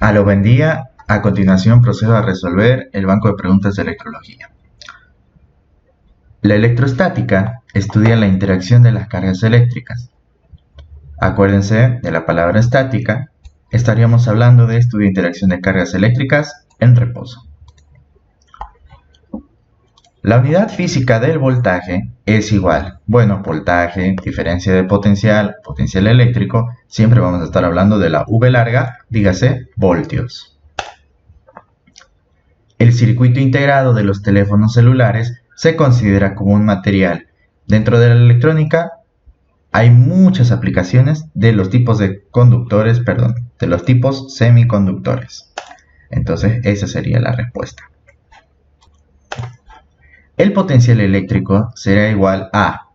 Aló, buen día. A continuación procedo a resolver el banco de preguntas de electrología. La electrostática estudia la interacción de las cargas eléctricas. Acuérdense de la palabra estática. Estaríamos hablando de estudio de interacción de cargas eléctricas en reposo. La unidad física del voltaje es igual. Bueno, voltaje, diferencia de potencial, potencial eléctrico. Siempre vamos a estar hablando de la V larga, dígase voltios. El circuito integrado de los teléfonos celulares se considera como un material. Dentro de la electrónica hay muchas aplicaciones de los tipos de conductores, de los tipos semiconductores. Entonces, esa sería la respuesta. El potencial eléctrico será igual a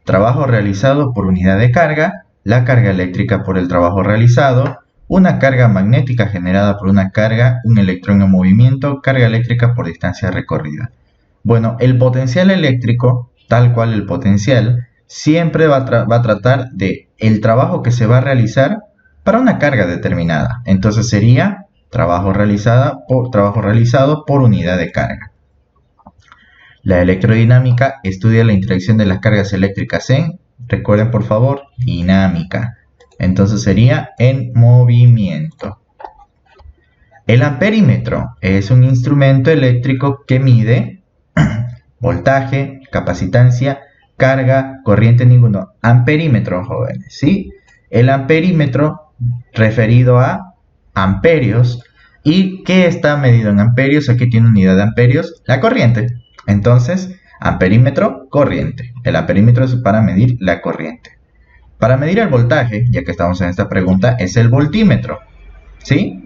trabajo realizado por unidad de carga, la carga eléctrica por el trabajo realizado, una carga magnética generada por una carga, un electrón en movimiento, carga eléctrica por distancia recorrida. Bueno, el potencial eléctrico, tal cual el potencial, siempre va a tratar de el trabajo que se va a realizar para una carga determinada. Entonces sería trabajo realizado por unidad de carga. La electrodinámica estudia la interacción de las cargas eléctricas en, recuerden por favor, dinámica. Entonces sería en movimiento. El amperímetro es un instrumento eléctrico que mide voltaje, capacitancia, carga, corriente ninguno. Amperímetro, jóvenes, ¿sí? El amperímetro referido a amperios. ¿Y qué está medido en amperios? Aquí tiene unidad de amperios, la corriente. Entonces, amperímetro, corriente. El amperímetro es para medir la corriente. Para medir el voltaje, ya que estamos en esta pregunta, es el voltímetro. ¿Sí?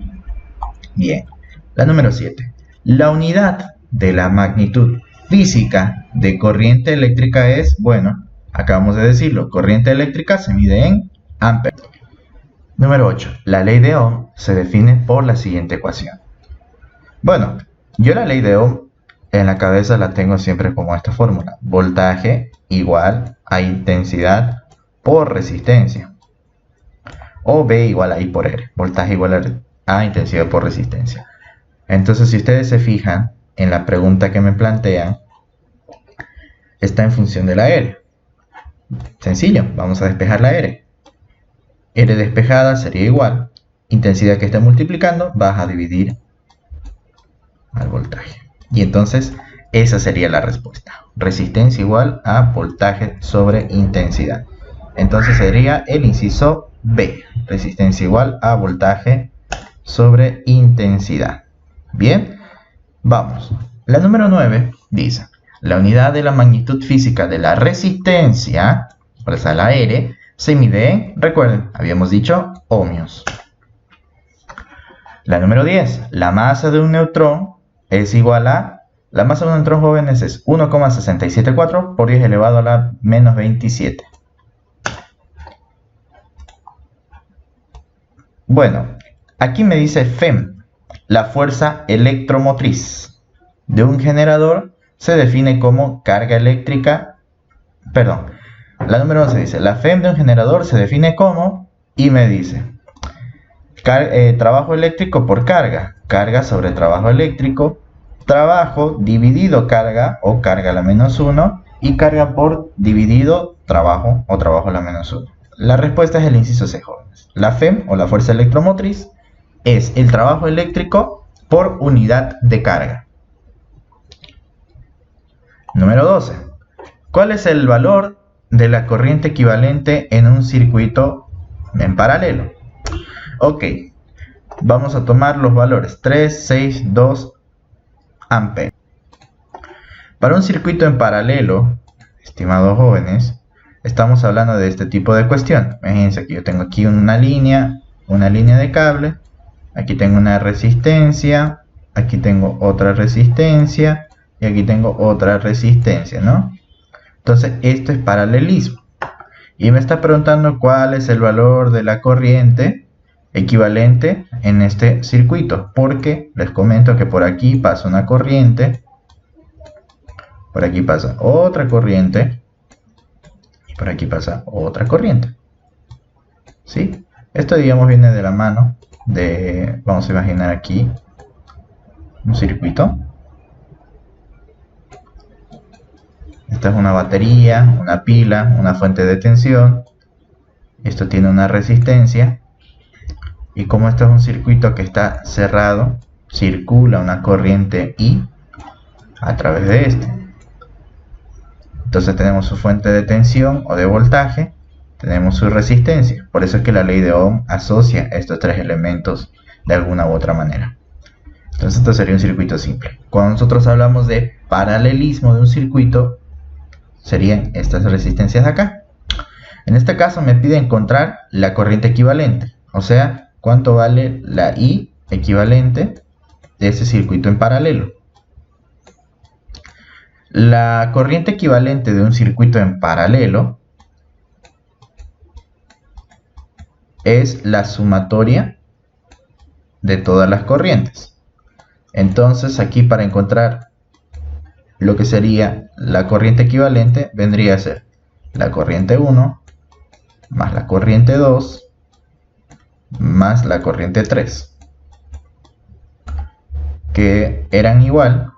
Bien. La número 7. La unidad de la magnitud física de corriente eléctrica es, bueno, acabamos de decirlo, corriente eléctrica se mide en amperes. Número 8. La ley de Ohm se define por la siguiente ecuación. Bueno, yo la ley de Ohm en la cabeza la tengo siempre como esta fórmula. Voltaje igual a intensidad por resistencia. O V igual a I por R. Voltaje igual a intensidad por resistencia. Entonces, si ustedes se fijan en la pregunta que me plantean, está en función de la R. Sencillo, vamos a despejar la R. R despejada sería igual. Intensidad que esté multiplicando, vas a dividir al voltaje. Y entonces, esa sería la respuesta. Resistencia igual a voltaje sobre intensidad. Entonces sería el inciso B. Resistencia igual a voltaje sobre intensidad. Bien, vamos. La número 9 dice, la unidad de la magnitud física de la resistencia, o sea, la R, se mide en, recuerden, habíamos dicho, ohmios. La número 10, la masa de un neutrón es igual a, la masa de un neutrón, jóvenes, es 1,674 por 10 elevado a la menos 27. Bueno, aquí me dice FEM, la fuerza electromotriz de un generador se define como carga eléctrica, la número 11 dice, la FEM de un generador se define como, y me dice, trabajo eléctrico por carga, carga sobre trabajo eléctrico, trabajo dividido carga o carga a la menos 1 y carga por dividido trabajo o trabajo a la menos 1. La respuesta es el inciso C, jóvenes. La FEM o la fuerza electromotriz es el trabajo eléctrico por unidad de carga. Número 12. ¿Cuál es el valor de la corriente equivalente en un circuito en paralelo? Ok, vamos a tomar los valores 3, 6, 2 amperes. Para un circuito en paralelo, estimados jóvenes, estamos hablando de este tipo de cuestión. Imagínense que yo tengo aquí una línea de cable, aquí tengo una resistencia, aquí tengo otra resistencia y aquí tengo otra resistencia, ¿no? Entonces esto es paralelismo. Y me está preguntando cuál es el valor de la corriente equivalente en este circuito, porque les comento que por aquí pasa una corriente, por aquí pasa otra corriente y por aquí pasa otra corriente. ¿Sí? Esto, digamos, viene de la mano vamos a imaginar aquí un circuito. Esta es una batería, una pila, una fuente de tensión. Esto tiene una resistencia. Y como esto es un circuito que está cerrado, circula una corriente I a través de este. Entonces tenemos su fuente de tensión o de voltaje, tenemos su resistencia. Por eso es que la ley de Ohm asocia estos tres elementos de alguna u otra manera. Entonces esto sería un circuito simple. Cuando nosotros hablamos de paralelismo de un circuito, serían estas resistencias de acá. En este caso me pide encontrar la corriente equivalente, o sea, cuánto vale la I equivalente de ese circuito en paralelo. La corriente equivalente de un circuito en paralelo es la sumatoria de todas las corrientes. Entonces aquí, para encontrar lo que sería la corriente equivalente, vendría a ser la corriente 1 más la corriente 2 más la corriente 3, que eran igual.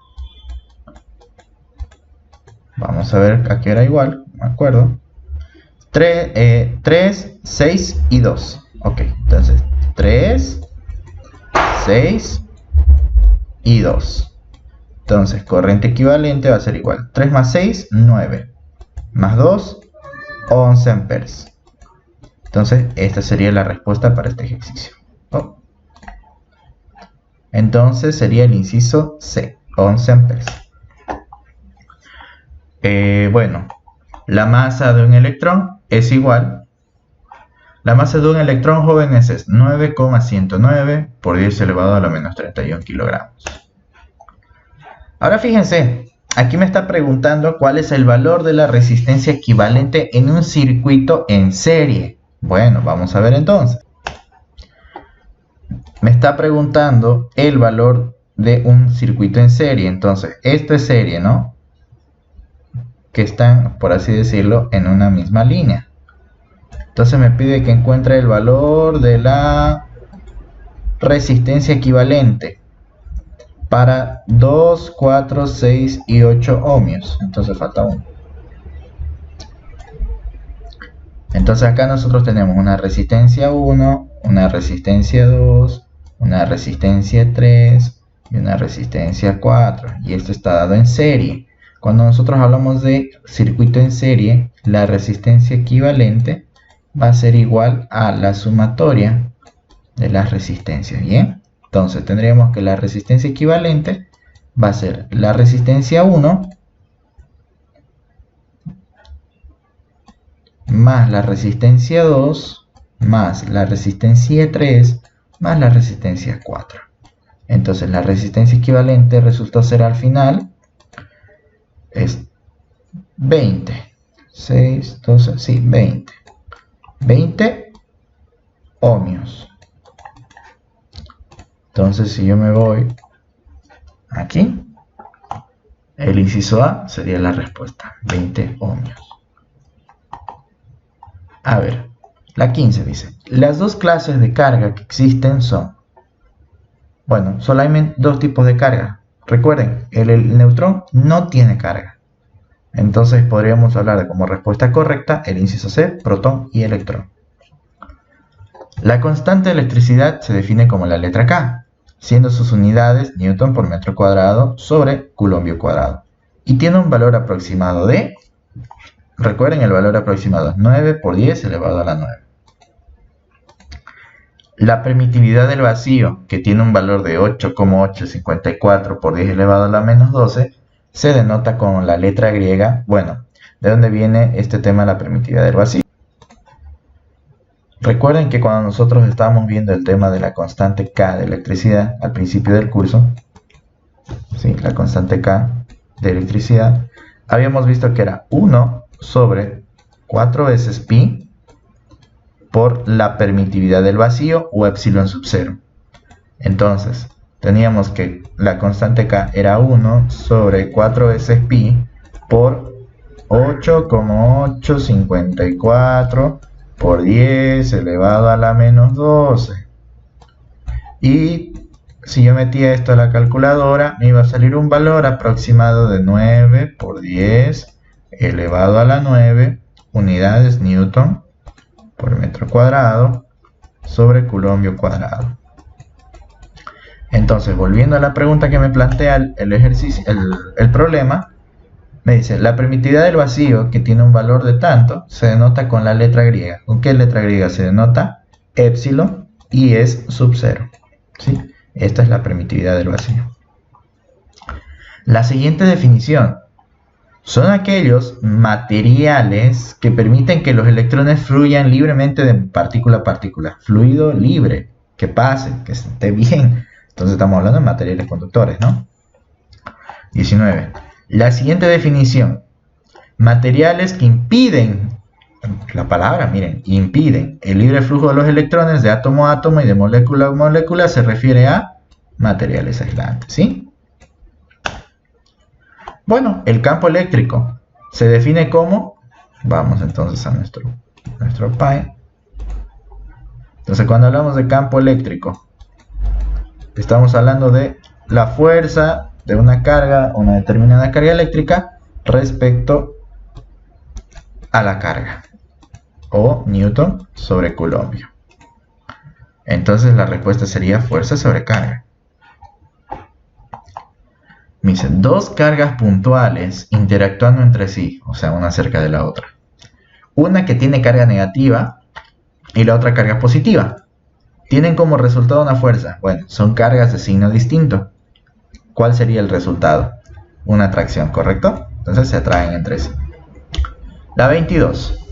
Vamos a ver a qué era igual, me acuerdo. 3, 6 y 2. Ok, entonces 3, 6 y 2. Entonces corriente equivalente va a ser igual. 3 más 6, 9. Más 2, 11 amperes. Entonces esta sería la respuesta para este ejercicio. Oh. Entonces sería el inciso C, 11 amperes. Bueno, la masa de un electrón es igual. La masa de un electrón, jóvenes, es 9,109 por 10 elevado a la menos 31 kilogramos. Ahora fíjense, aquí me está preguntando cuál es el valor de la resistencia equivalente en un circuito en serie. Bueno, vamos a ver entonces. Me está preguntando el valor de un circuito en serie. Entonces, esto es serie, ¿no? Que están, por así decirlo, en una misma línea. Entonces me pide que encuentre el valor de la resistencia equivalente para 2, 4, 6 y 8 ohmios. Entonces falta 1. Entonces acá nosotros tenemos una resistencia 1, una resistencia 2, una resistencia 3 y una resistencia 4. Y esto está dado en serie. Cuando nosotros hablamos de circuito en serie, la resistencia equivalente va a ser igual a la sumatoria de las resistencias. ¿Bien? Entonces tendríamos que la resistencia equivalente va a ser la resistencia 1 más la resistencia 2 más la resistencia 3 más la resistencia 4. Entonces la resistencia equivalente resulta ser al final es 20. 6, 12, sí, 20. 20 ohmios. Entonces si yo me voy aquí, el inciso A sería la respuesta, 20 ohmios. A ver, la 15 dice, las dos clases de carga que existen son, bueno, solo hay dos tipos de carga. Recuerden, el neutrón no tiene carga. Entonces podríamos hablar de como respuesta correcta el inciso C, protón y electrón. La constante de electricidad se define como la letra K, siendo sus unidades Newton por metro cuadrado sobre Coulombio cuadrado. Y tiene un valor aproximado de, recuerden, el valor aproximado es 9 por 10 elevado a la 9. La permitividad del vacío, que tiene un valor de 8,854 por 10 elevado a la menos 12, se denota con la letra griega. Bueno, ¿de dónde viene este tema de la permitividad del vacío? Recuerden que cuando nosotros estábamos viendo el tema de la constante K de electricidad al principio del curso, ¿sí? La constante K de electricidad, habíamos visto que era 1 sobre 4 veces pi por la permitividad del vacío o epsilon sub 0. Entonces, teníamos que la constante K era 1 sobre 4 veces pi por 8,854 por 10 elevado a la menos 12. Y si yo metía esto a la calculadora, me iba a salir un valor aproximado de 9 por 10 elevado a la 9 unidades Newton por metro cuadrado sobre coulombio cuadrado. Entonces, volviendo a la pregunta que me plantea el ejercicio, el problema, me dice, la permitividad del vacío, que tiene un valor de tanto, se denota con la letra griega. ¿Con qué letra griega se denota? Épsilon, y es sub 0. ¿Sí? Esta es la permitividad del vacío. La siguiente definición. Son aquellos materiales que permiten que los electrones fluyan libremente de partícula a partícula. Fluido libre, que pase, que esté bien. Entonces estamos hablando de materiales conductores, ¿no? 19. La siguiente definición. Materiales que impiden, la palabra, miren, impiden el libre flujo de los electrones de átomo a átomo y de molécula a molécula se refiere a materiales aislantes, ¿sí? Bueno, el campo eléctrico se define como, vamos entonces a nuestro PI. Entonces cuando hablamos de campo eléctrico, estamos hablando de la fuerza de una carga, una determinada carga eléctrica respecto a la carga, o Newton sobre coulombio. Entonces la respuesta sería fuerza sobre carga. Me dicen, dos cargas puntuales interactuando entre sí, o sea, una cerca de la otra. Una que tiene carga negativa y la otra carga positiva. Tienen como resultado una fuerza. Bueno, son cargas de signo distinto. ¿Cuál sería el resultado? Una atracción, ¿correcto? Entonces se atraen entre sí. La 22.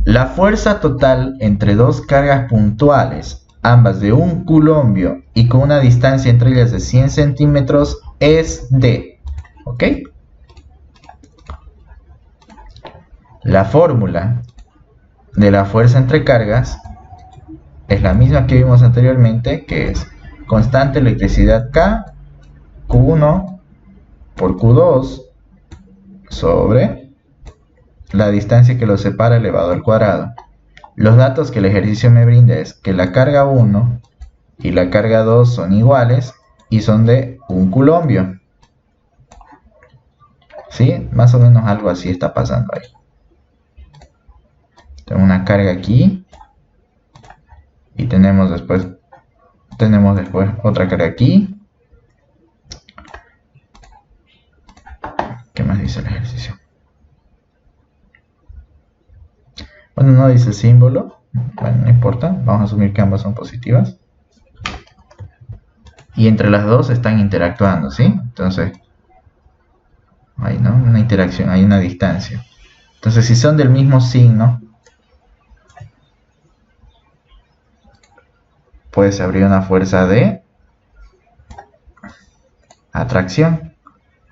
La fuerza total entre dos cargas puntuales, ambas de un coulombio y con una distancia entre ellas de 100 centímetros, es de... ¿Ok? La fórmula de la fuerza entre cargas es la misma que vimos anteriormente, que es constante electricidad K, Q1 por Q2 sobre la distancia que los separa elevado al cuadrado. Los datos que el ejercicio me brinda es que la carga 1 y la carga 2 son iguales y son de un coulombio. ¿Sí? Más o menos algo así está pasando ahí. Tengo una carga aquí y tenemos después otra carga aquí. ¿Qué más dice el ejercicio? Bueno, no dice el símbolo. Bueno, no importa. Vamos a asumir que ambas son positivas. Y entre las dos están interactuando, ¿sí? Entonces, hay, ¿no? Una interacción, hay una distancia. Entonces, si son del mismo signo, pues habría una fuerza de atracción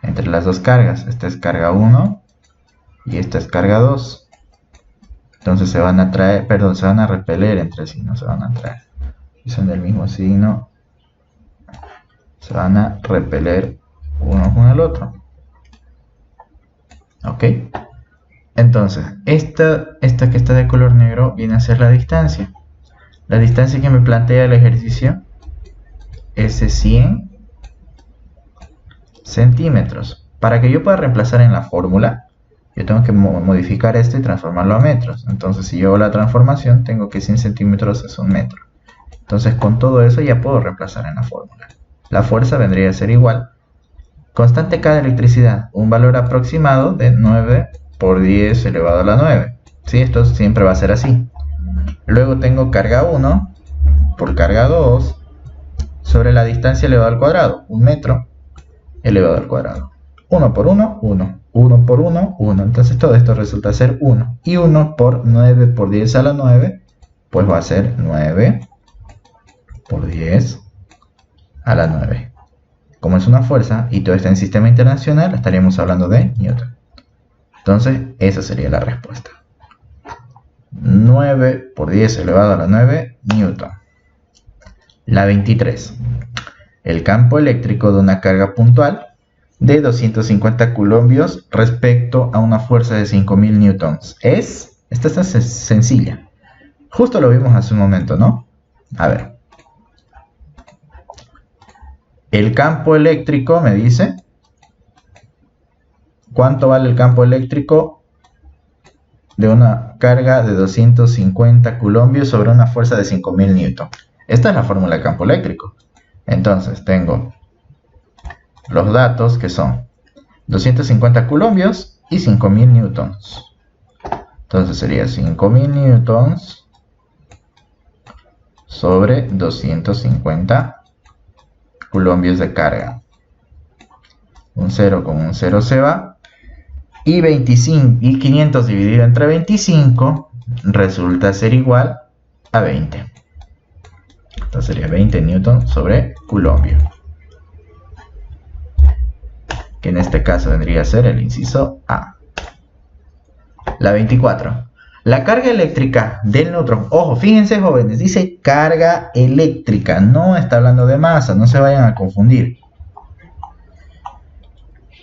entre las dos cargas. Esta es carga 1 y esta es carga 2. Entonces se van a atraer, perdón, se van a repeler entre sí, no se van a atraer. Si son del mismo signo, se van a repeler uno con el otro. ¿Ok? Entonces, esta que está de color negro viene a ser la distancia. La distancia que me plantea el ejercicio es de 100 centímetros. Para que yo pueda reemplazar en la fórmula, yo tengo que modificar esto y transformarlo a metros. Entonces, si yo hago la transformación, tengo que 100 centímetros es un metro. Entonces, con todo eso ya puedo reemplazar en la fórmula. La fuerza vendría a ser igual. Constante K de electricidad, un valor aproximado de 9 por 10 elevado a la 9. ¿Sí? Esto siempre va a ser así. Luego tengo carga 1 por carga 2 sobre la distancia elevado al cuadrado, un metro elevado al cuadrado. 1 por 1, 1. 1 por 1, 1. Entonces todo esto resulta ser 1. Y 1 por 9 por 10 a la 9, pues va a ser 9 por 10 a la 9. Como es una fuerza y todo está en sistema internacional, estaríamos hablando de Newton. Entonces, esa sería la respuesta. 9 por 10 elevado a la 9 Newton. La 23. El campo eléctrico de una carga puntual de 250 coulombios respecto a una fuerza de 5000 newtons. Esta está sencilla. Justo lo vimos hace un momento, ¿no? A ver. el campo eléctrico me dice, ¿cuánto vale el campo eléctrico de una carga de 250 coulombios sobre una fuerza de 5000 newton? Esta es la fórmula de campo eléctrico. Entonces tengo los datos que son 250 coulombios y 5000 newtons. Entonces sería 5000 newtons sobre 250 coulombios de carga. Un 0 con un 0 se va. Y 500 dividido entre 25 resulta ser igual a 20. Entonces sería 20 newton sobre coulombio, que en este caso vendría a ser el inciso A. La 24. La carga eléctrica del neutrón. Ojo, fíjense jóvenes, dice carga eléctrica, no está hablando de masa, no se vayan a confundir.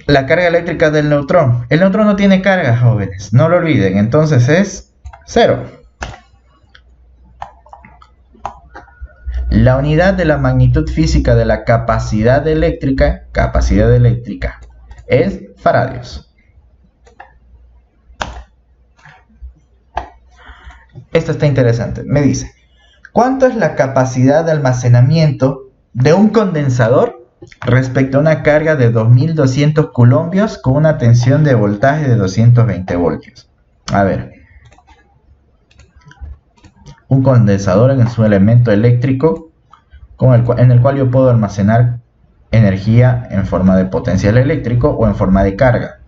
La carga eléctrica del neutrón. El neutrón no tiene carga, jóvenes, no lo olviden, entonces es 0. La unidad de la magnitud física de la capacidad eléctrica es faradios. Esto está interesante. Me dice, ¿cuánto es la capacidad de almacenamiento de un condensador respecto a una carga de 2200 coulombios con una tensión de voltaje de 220 voltios? A ver, un condensador es un elemento eléctrico en el cual yo puedo almacenar energía en forma de potencial eléctrico o en forma de carga.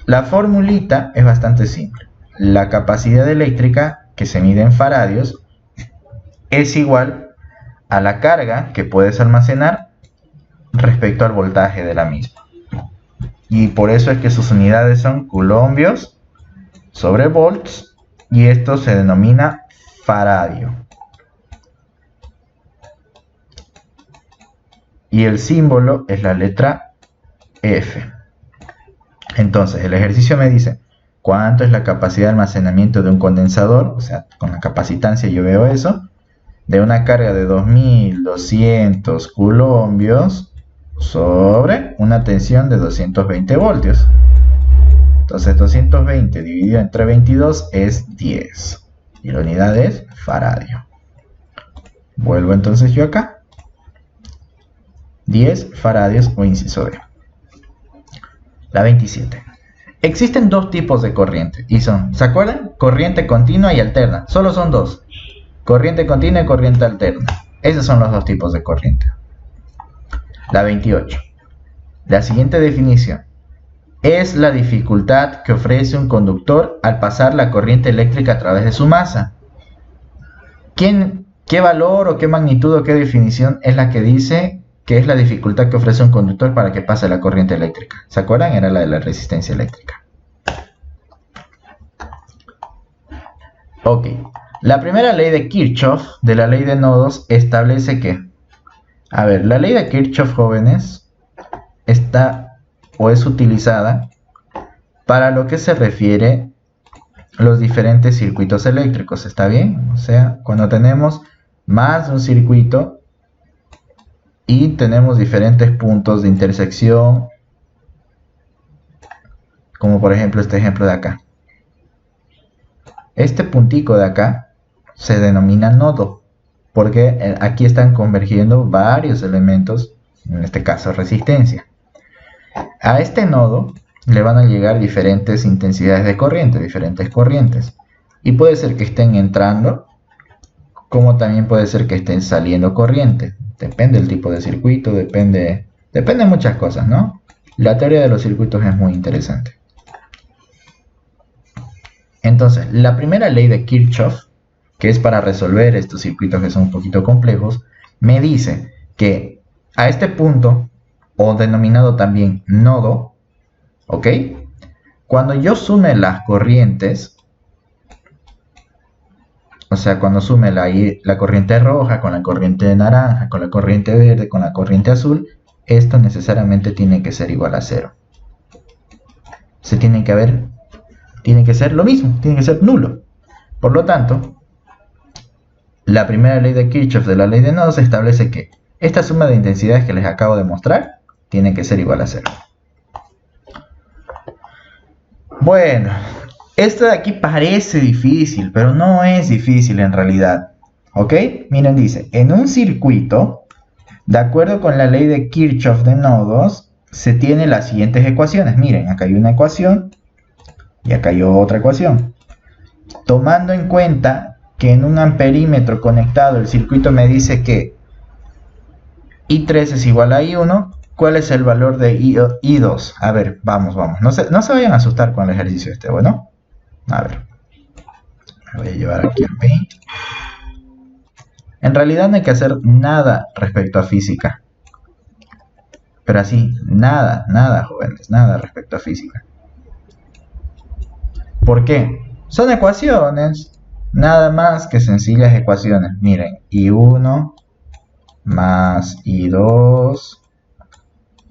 La formulita es bastante simple. La capacidad eléctrica, que se mide en faradios, es igual a la carga que puedes almacenar respecto al voltaje de la misma. Y por eso es que sus unidades son coulombios sobre volts, y esto se denomina faradio. Y el símbolo es la letra F. Entonces el ejercicio me dice cuánto es la capacidad de almacenamiento de un condensador, o sea, con la capacitancia yo veo eso, de una carga de 2200 coulombios sobre una tensión de 220 voltios. Entonces 220 dividido entre 22 es 10. Y la unidad es faradio. Vuelvo entonces yo acá. 10 faradios o inciso D. La 27. Existen dos tipos de corriente y son, ¿se acuerdan? Corriente continua y alterna. Solo son dos. Corriente continua y corriente alterna. Esos son los dos tipos de corriente. La 28. La siguiente definición es la dificultad que ofrece un conductor al pasar la corriente eléctrica a través de su masa. ¿Qué valor o qué magnitud o qué definición es la que dice que es la dificultad que ofrece un conductor para que pase la corriente eléctrica? ¿Se acuerdan? Era la de la resistencia eléctrica. Ok. La primera ley de Kirchhoff, de la ley de nodos, establece que, a ver, la ley de Kirchhoff, jóvenes, está o es utilizada para lo que se refiere los diferentes circuitos eléctricos, ¿está bien? O sea, cuando tenemos más de un circuito y tenemos diferentes puntos de intersección, como por ejemplo este ejemplo de acá. Este puntico de acá se denomina nodo, porque aquí están convergiendo varios elementos, en este caso resistencia. A este nodo le van a llegar diferentes intensidades de corriente, diferentes corrientes. Y puede ser que estén entrando, como también puede ser que estén saliendo corriente. Depende del tipo de circuito, depende de muchas cosas, ¿no? La teoría de los circuitos es muy interesante. Entonces, la primera ley de Kirchhoff, que es para resolver estos circuitos que son un poquito complejos, me dice que a este punto, o denominado también nodo, ¿ok? Cuando yo sume las corrientes, o sea, cuando sume la corriente roja con la corriente naranja, con la corriente verde, con la corriente azul, esto necesariamente tiene que ser igual a 0. Tiene que ser lo mismo, tiene que ser nulo. Por lo tanto, la primera ley de Kirchhoff de la ley de nodos establece que esta suma de intensidades que les acabo de mostrar tiene que ser igual a 0. Bueno, esto de aquí parece difícil, pero no es difícil en realidad. ¿Ok? Miren, dice, en un circuito, de acuerdo con la ley de Kirchhoff de nodos, se tienen las siguientes ecuaciones. Miren, acá hay una ecuación y acá hay otra ecuación. Tomando en cuenta que en un amperímetro conectado el circuito me dice que I3 es igual a I1, ¿cuál es el valor de I2? A ver, vamos. No se vayan a asustar con el ejercicio este, ¿bueno? A ver, me voy a llevar aquí el Paint. En realidad no hay que hacer nada respecto a física. Pero así, nada, jóvenes, nada respecto a física. ¿Por qué? Son ecuaciones, nada más que sencillas ecuaciones. Miren, I1 más I2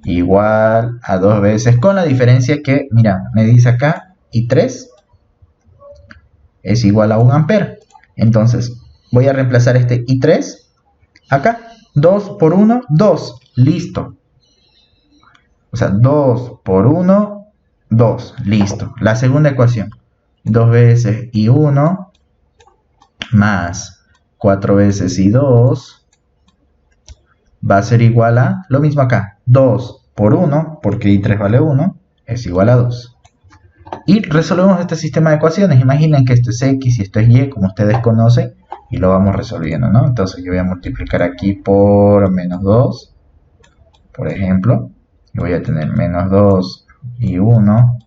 igual a 2 veces, con la diferencia que, mira, me dice acá, I3 es igual a 1 ampere. Entonces, voy a reemplazar este I3 acá. 2 por 1, 2. Listo. O sea, 2 por 1, 2. Listo. La segunda ecuación. 2 veces I1 más 4 veces I2 va a ser igual a, lo mismo acá, 2 por 1, porque I3 vale 1, es igual a 2. Y resolvemos este sistema de ecuaciones. Imaginen que esto es X y esto es Y, como ustedes conocen, y lo vamos resolviendo, ¿no? Entonces yo voy a multiplicar aquí por menos 2, por ejemplo, y voy a tener menos 2 y 1,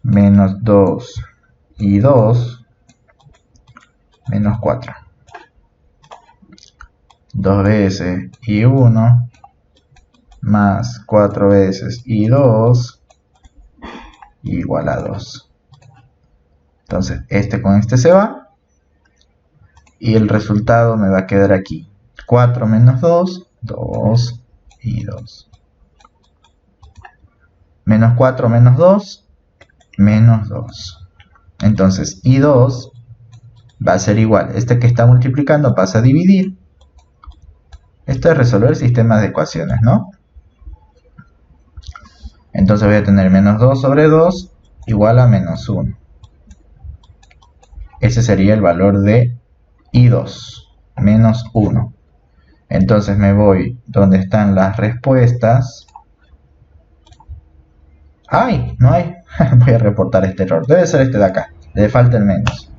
menos 2 y 2, menos 4. 2 veces y 1 más 4 veces y 2 igual a 2. Entonces este con este se va y el resultado me va a quedar aquí. 4 menos 2, 2 y 2. Menos 4 menos 2, menos 2. Entonces I2 va a ser igual. Este que está multiplicando pasa a dividir. Esto es resolver sistemas de ecuaciones, ¿no? Entonces voy a tener menos 2 sobre 2 igual a menos 1. Ese sería el valor de I2, menos 1. Entonces me voy donde están las respuestas. ¡Ay! No hay. Voy a reportar este error. Debe ser este de acá. Le falta el menos.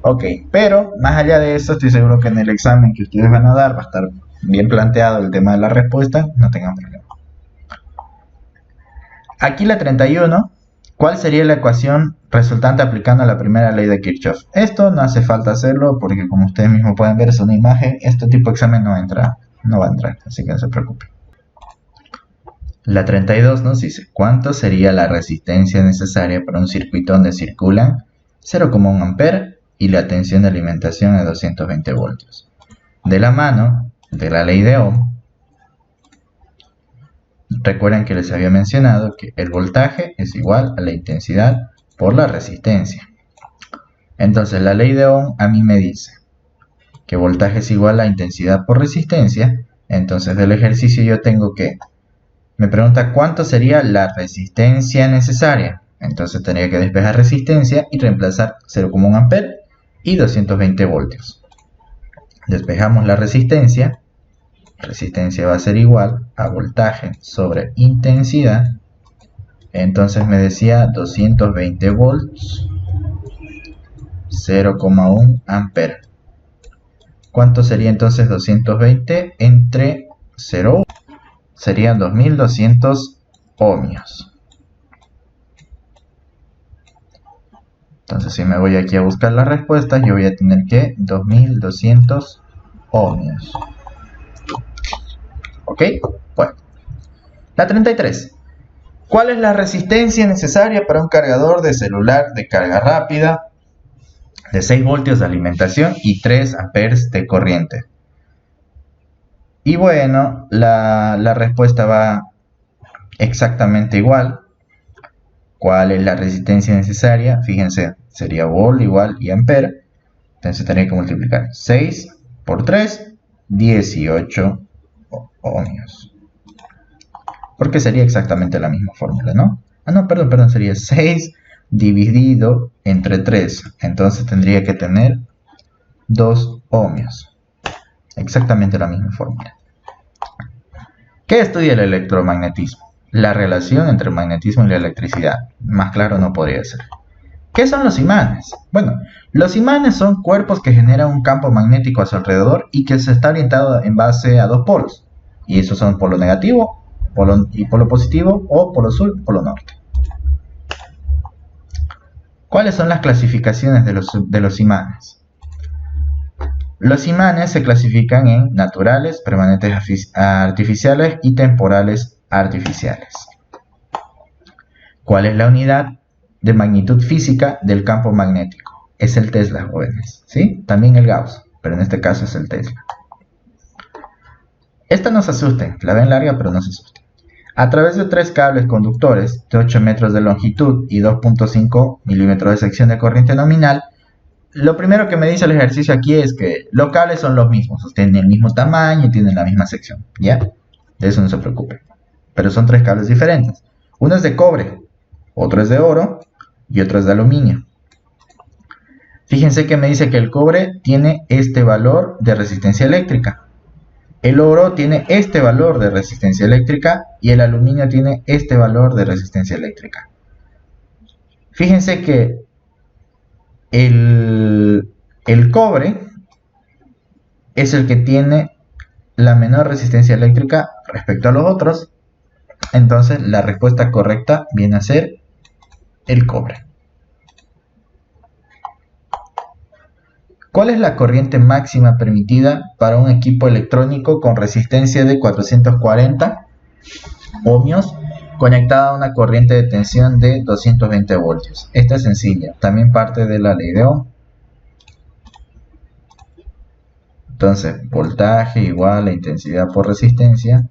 Ok, pero más allá de eso, estoy seguro que en el examen que ustedes van a dar va a estar bien planteado el tema de la respuesta. No tengan problema. Aquí la 31. ¿Cuál sería la ecuación resultante aplicando la primera ley de Kirchhoff? Esto no hace falta hacerlo porque, como ustedes mismos pueden ver, es una imagen. Este tipo de examen no va a entrar, así que no se preocupen. La 32 nos dice, ¿cuánto sería la resistencia necesaria para un circuito donde circulan 0,1 ampere y la tensión de alimentación es 220 voltios? De la mano de la ley de Ohm, recuerden que les había mencionado que el voltaje es igual a la intensidad por la resistencia. Entonces la ley de Ohm a mí me dice que voltaje es igual a intensidad por resistencia. Entonces del ejercicio yo tengo que, me pregunta cuánto sería la resistencia necesaria. Entonces tendría que despejar resistencia y reemplazar 0,1 ampere y 220 voltios. Despejamos la resistencia. Resistencia va a ser igual a voltaje sobre intensidad. Entonces me decía 220 volts, 0,1 ampere. ¿Cuánto sería entonces 220 entre 0? Serían 2200 ohmios. Entonces si me voy aquí a buscar las respuestas, yo voy a tener que 2200 ohmios. ¿Ok? Bueno. La 33. ¿Cuál es la resistencia necesaria para un cargador de celular de carga rápida de 6 voltios de alimentación y 3 amperes de corriente? Y bueno, la respuesta va exactamente igual. ¿Cuál es la resistencia necesaria? Fíjense, sería volt igual y ampere. Entonces tendría que multiplicar 6 por 3, 18 ohmios. Porque sería exactamente la misma fórmula, ¿no? Ah, no, perdón, sería 6 dividido entre 3. Entonces tendría que tener 2 ohmios. Exactamente la misma fórmula. ¿Qué estudia el electromagnetismo? La relación entre el magnetismo y la electricidad. Más claro no podría ser. ¿Qué son los imanes? Bueno, los imanes son cuerpos que generan un campo magnético a su alrededor y que se está orientado en base a dos polos. Y esos son polo negativo y polo positivo, o polo sur y polo norte. ¿Cuáles son las clasificaciones de los imanes? Los imanes se clasifican en naturales, permanentes artificiales y temporales artificiales. ¿Cuál es la unidad de magnitud física del campo magnético? Es el Tesla, jóvenes, ¿sí? También el Gauss, pero en este caso es el Tesla. Esta no se asusten, la ven larga pero no se asusten. A través de 3 cables conductores de 8 metros de longitud y 2.5 milímetros de sección de corriente nominal, lo primero que me dice el ejercicio aquí es que los cables son los mismos, tienen el mismo tamaño y tienen la misma sección, ¿ya? De eso no se preocupe. Pero son 3 cables diferentes. Uno es de cobre, otro es de oro y otro es de aluminio. Fíjense que me dice que el cobre tiene este valor de resistencia eléctrica. El oro tiene este valor de resistencia eléctrica y el aluminio tiene este valor de resistencia eléctrica. Fíjense que el cobre es el que tiene la menor resistencia eléctrica respecto a los otros. Entonces la respuesta correcta viene a ser el cobre. ¿Cuál es la corriente máxima permitida para un equipo electrónico con resistencia de 440 ohmios conectada a una corriente de tensión de 220 voltios? Esta es sencilla, también parte de la ley de Ohm. Entonces, voltaje igual a intensidad por resistencia.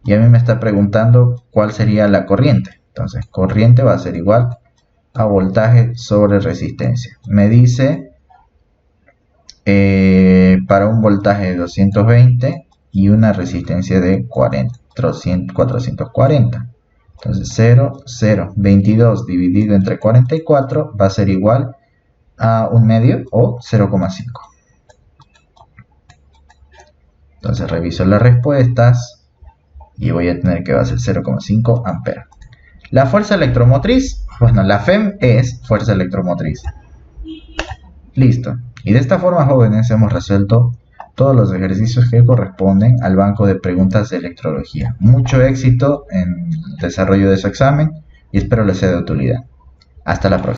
Y a mí me está preguntando cuál sería la corriente. Entonces, corriente va a ser igual a voltaje sobre resistencia. Me dice para un voltaje de 220 y una resistencia de 440. Entonces 0,022 dividido entre 44 va a ser igual a 1/2 o 0,5. Entonces reviso las respuestas y voy a tener que va a ser 0,5 amperes. La fuerza electromotriz, bueno, la FEM es fuerza electromotriz. Listo. Y de esta forma, jóvenes, hemos resuelto todos los ejercicios que corresponden al banco de preguntas de electrología. Mucho éxito en el desarrollo de su examen y espero les sea de utilidad. Hasta la próxima.